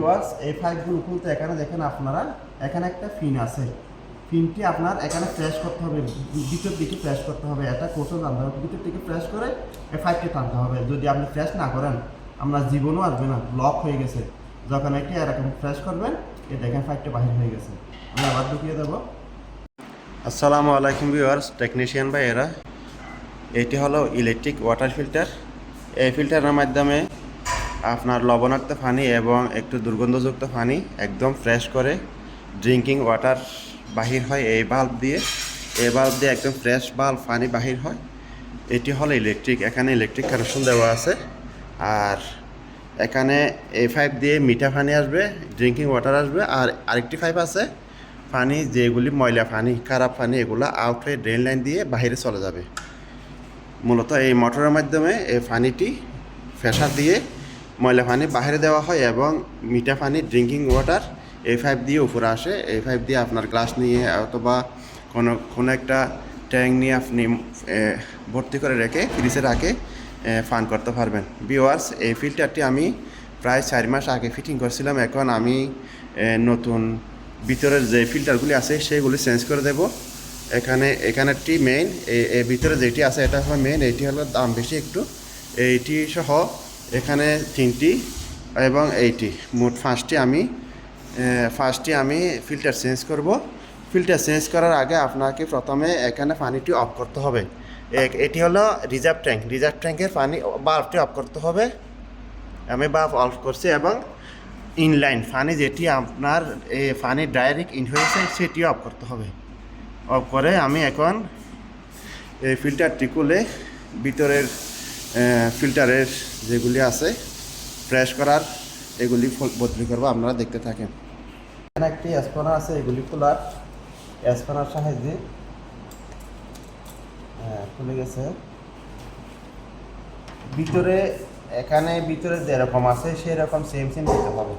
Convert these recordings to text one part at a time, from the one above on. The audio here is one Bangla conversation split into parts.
ভিউয়ার্স এই পাইপগুলো খুলতে এখানে দেখেন আপনারা এখানে একটা পিন আছে। পিনটি আপনার এখানে প্রেস করতে হবে, ভিতর দিকে প্রেস করতে হবে। এটা কোর্সও জানতে হবে, ভিতর দিকে প্রেস করে এই পাইপটি টানতে হবে। যদি আপনি প্রেস না করেন আপনার জীবনও আসবে না, লক হয়ে গেছে। যখন এটি এরকম প্রেস করবেন এই দেখেন পাইপটি বাহির হয়ে গেছে। আমি আবার ঢুকিয়ে দেবো। আসসালামু আলাইকুম ভিউয়ার্স, টেকনিশিয়ান ভাইয়েরা, এটি হলো ইলেকট্রিক ওয়াটার ফিল্টার। এই ফিল্টারের মাধ্যমে আপনার লবণাক্ত পানি এবং একটু দুর্গন্ধযুক্ত পানি একদম ফ্রেশ করে ড্রিঙ্কিং ওয়াটার বাহির হয়। এই বাল্ব দিয়ে একদম ফ্রেশ বাল্ব পানি বাহির হয়। এটি হলো ইলেকট্রিক, এখানে ইলেকট্রিক কানেকশন দেওয়া আছে। আর এখানে এই পাইপ দিয়ে মিঠা পানি আসবে, ড্রিঙ্কিং ওয়াটার আসবে। আর আরেকটি পাইপ আছে, পানি যেগুলি ময়লা পানি, খারাপ পানি, এগুলো আউট হয়ে ড্রেন লাইন দিয়ে বাহিরে চলে যাবে। মূলত এই মোটরের মাধ্যমে এই পানিটি প্রেসার দিয়ে ময়লা পানি বাহিরে দেওয়া হয় এবং মিঠা পানি, ড্রিঙ্কিং ওয়াটার এই পাইপ দিয়ে উপরে আসে। এই পাইপ দিয়ে আপনার গ্লাস নিয়ে অথবা কোনো একটা ট্যাঙ্ক নিয়ে আপনি ভর্তি করে রেখে ফ্রিজে রাখে পান করতে পারবেন। ভিউয়ার্স, এই ফিল্টারটি আমি প্রায় 4 মাস আগে ফিটিং করছিলাম। এখন আমি নতুন ভিতরের যে ফিল্টারগুলি আছে সেগুলি চেঞ্জ করে দেব। এখানেরটি মেইন, এই ভিতরে যেটি আছে এটা হলো মেইন। এইটি হলো দাম বেশি একটু। এইটি সহ এখানে 3টি এবং এইটি মোট 5টি আমি ফিল্টার চেঞ্জ করব। ফিল্টার চেঞ্জ করার আগে আপনাকে প্রথমে এখানে পানিটি অফ করতে হবে। এটি হলো রিজার্ভ ট্যাঙ্কের পানি, বাল্বটি অফ করতে হবে। আমি বাল্ব অফ করছি এবং ইনলাইন পানি যেটি আপনার পানি ডাইরেক্ট ইন হয়েছে সেটি অফ করতে হবে। অফ করে আমি এখন এই ফিল্টারটি খুলে ভিতরের ফিল্টারের যেগুলি আছে ফ্রেশ করার এগুলি বদলি করবো। আপনারা দেখতে থাকেন। এখানে একটি স্প্যানার আছে, এগুলি খোলার স্প্যানার সাহায্যে খুলে গেছে। এখানে ভিতরে যেরকম আছে সেরকম সেম দিতে হবে।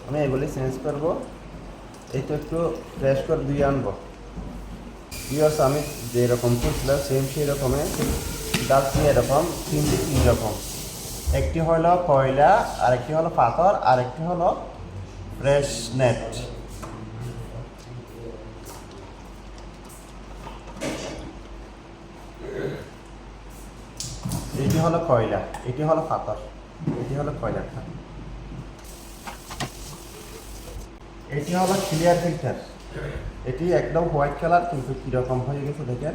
আমি এগুলি চেঞ্জ করবো। এই তো একটু ফ্রেশ করে দিয়ে আনবো। ভিউয়ার্স, আমি যেরকম খুঁজছিলাম সেম সেই রকমের ডালছি। এরকম 3 রকম, একটি হলো কয়লা, আরেকটি হলো পাথর, আরেকটি হলো ফ্রেশ নেট। এটি হলো কয়লা, এটি হলো পাথর, এটি হলো কয়লাটা। এটি হলো ক্লিয়ার ফিল্টার। এটি একদম হোয়াইট কালার, কিন্তু কীরকম হয়ে গেছে দেখেন।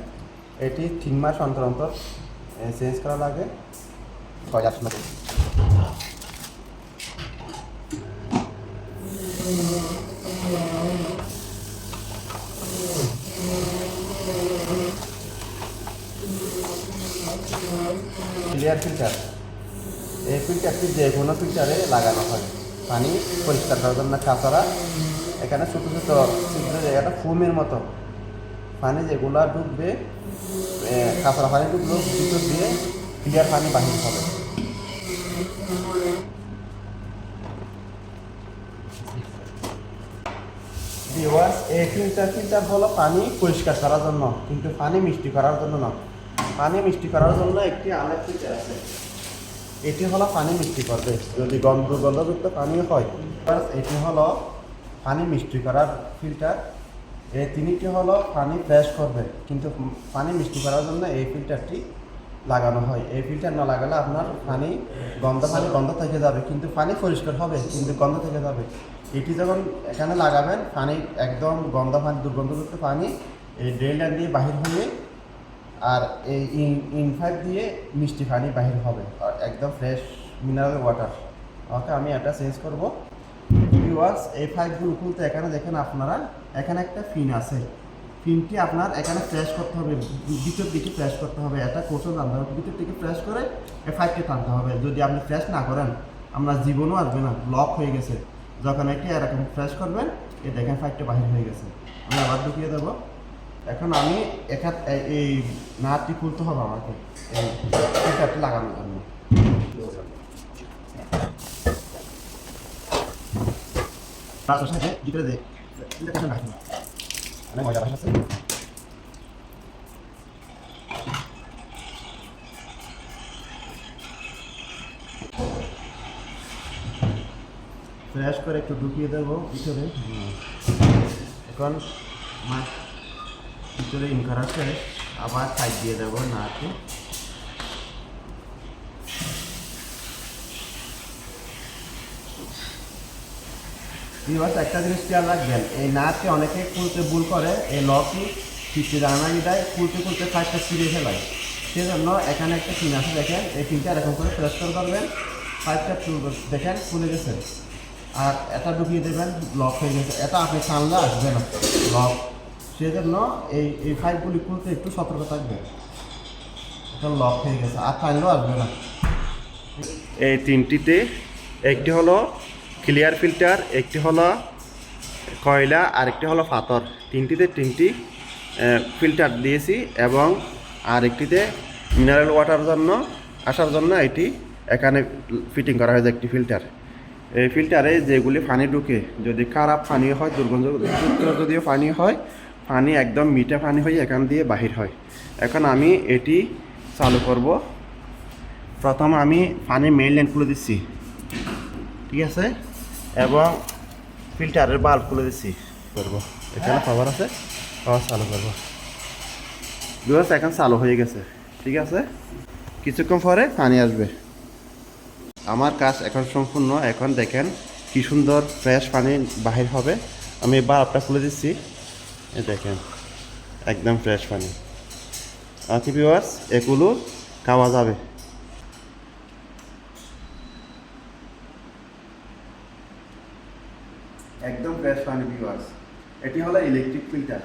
এটি 3 মাস অন্তর অন্তর চেঞ্জ করা লাগে। ক্লিয়ার ফিল্টার, এই ফিল্টারটি যে কোনো ফিল্টারে লাগানো হয় পানি পরিষ্কার করার জন্য। কাঁচারা এখানে ছোটো ছোটো ছিদ্র জায়গাটা ফোমের মতো পানি যেগুলো ঢুকবে, কাঁচরা পানি ঢুকলো ভিতর দিয়ে ক্লিয়ার পানি বাহির হবে। ভিউয়ার্স, এই ফিল্টার হলো পানি পরিষ্কার করার জন্য, কিন্তু পানি মিষ্টি করার জন্য না। পানি মিষ্টি করার জন্য একটি আলাদা ফিল্টার আছে। এটি হলো পানি মিষ্টি করবে যদি গন্ধযুক্ত পানি হয়। এটি হলো পানি মিষ্টি করার ফিল্টার। এই 3টি হলো পানি ফ্রেশ করবে, কিন্তু পানি মিষ্টি করার জন্য এই ফিল্টারটি লাগানো হয়। এই ফিল্টার না লাগালে আপনার পানি গন্ধ থেকে যাবে, কিন্তু পানি পরিষ্কার হবে কিন্তু গন্ধ থেকে যাবে। এটি যখন এখানে লাগাবেন পানি একদম দুর্গন্ধযুক্ত পানি এই ড্রেন লাইন দিয়ে বাহির হয়ে, আর এই ইনফাইট দিয়ে মিষ্টি পানি বাহির হবে, আর একদম ফ্রেশ মিনারেল ওয়াটার। ওকে, আমি এটা চেঞ্জ করব। ভিউয়ার্স, এই পাইপগুলো খুলতে এখানে দেখেন আপনারা এখানে একটা পিন আছে। পিনটি আপনার এখানে প্রেস করতে হবে, ভিতর দিকে প্রেস করতে হবে। এটা কোর্সও জানতে হবে, ভিতর দিকে প্রেস করে এই পাইপটি টানতে হবে। যদি আপনি প্রেস না করেন আপনার জীবনও আসবে না, লক হয়ে গেছে। যখন এটি এরকম প্রেস করবেন এই দেখেন পাইপটি বাহির হয়ে গেছে। আমি আবার ঢুকিয়ে দেবো। এখন আমি এই নাটটি খুলতে হবে আমাকে এই ফিল্টারটি লাগানোর জন্য। তার সাথে ভিতরে যে ফিল্টারটা রাখুন, অনেক মজা আছে। ফ্রেশ করে একটু ঢুকিয়ে দেবো ভিতরে। এখন আমার ভিতরে ইন করা শেষ, আবার সাইড দিয়ে দেবো নাটে। একটা জিনিস খেয়াল রাখবেন, এই নাটকে অনেকে খুলতে ভুল করে, এই লকই ফিটে জানানি দেয়, খুলতে খুলতে পাইপটা ছিঁড়ে ফেলায়। সেজন্য এখানে একটা পিন আছে, দেখেন এই পিনটা এরকম করে প্রেস করে ধরবেন, পাইপটা দেখেন খুলে গেছে। আর এটা ঢুকিয়ে দেবেন, লক হয়ে গেছে। এটা আপনি টানলে আসবে না লক, সেজন্য এই পাইপগুলি খুলতে একটু সতর্ক থাকবেন। এটা লক হয়ে গেছে, আর টানলেও আসবে না। এই তিনটিতে একটি হলো ক্লিয়ার ফিল্টার, একটি হলো কয়লা, আর একটি হলো পাথর। তিনটিতে তিনটি ফিল্টার দিয়েছি, এবং আরেকটিতে মিনারেল ওয়াটার জন্য আসার জন্য এটি এখানে ফিটিং করা হয়েছে একটি ফিল্টার। এই ফিল্টারে যেগুলি পানি ঢুকে, যদি খারাপ পানি হয়, দুর্গন্ধযুক্ত যদিও পানি হয়, পানি একদম মিঠা পানি হয়ে এখান দিয়ে বাহির হয়। এখন আমি এটি চালু করব। প্রথম আমি পানির মেইন লাইন খুলে দিচ্ছি, ঠিক আছে, এবং ফিল্টারের বাল্ব খুলে দিচ্ছি করবো। এখানে পাওয়ার আছে, পাওয়ার চালু করবো। বিকজ এখন চালু হয়ে গেছে, ঠিক আছে। কিছুক্ষণ পরে পানি আসবে। আমার কাজ এখন সম্পূর্ণ। এখন দেখেন কি সুন্দর ফ্রেশ পানি বাহির হবে। আমি বাল্বটা খুলে দিচ্ছি, দেখেন একদম ফ্রেশ পানি। আচ্ছা ভিউয়ার্স, এগুলো খাওয়া যাবে। একদম ফ্রেশ পানি ভিউয়ার্স। এটি হলো ইলেকট্রিক ফিল্টার।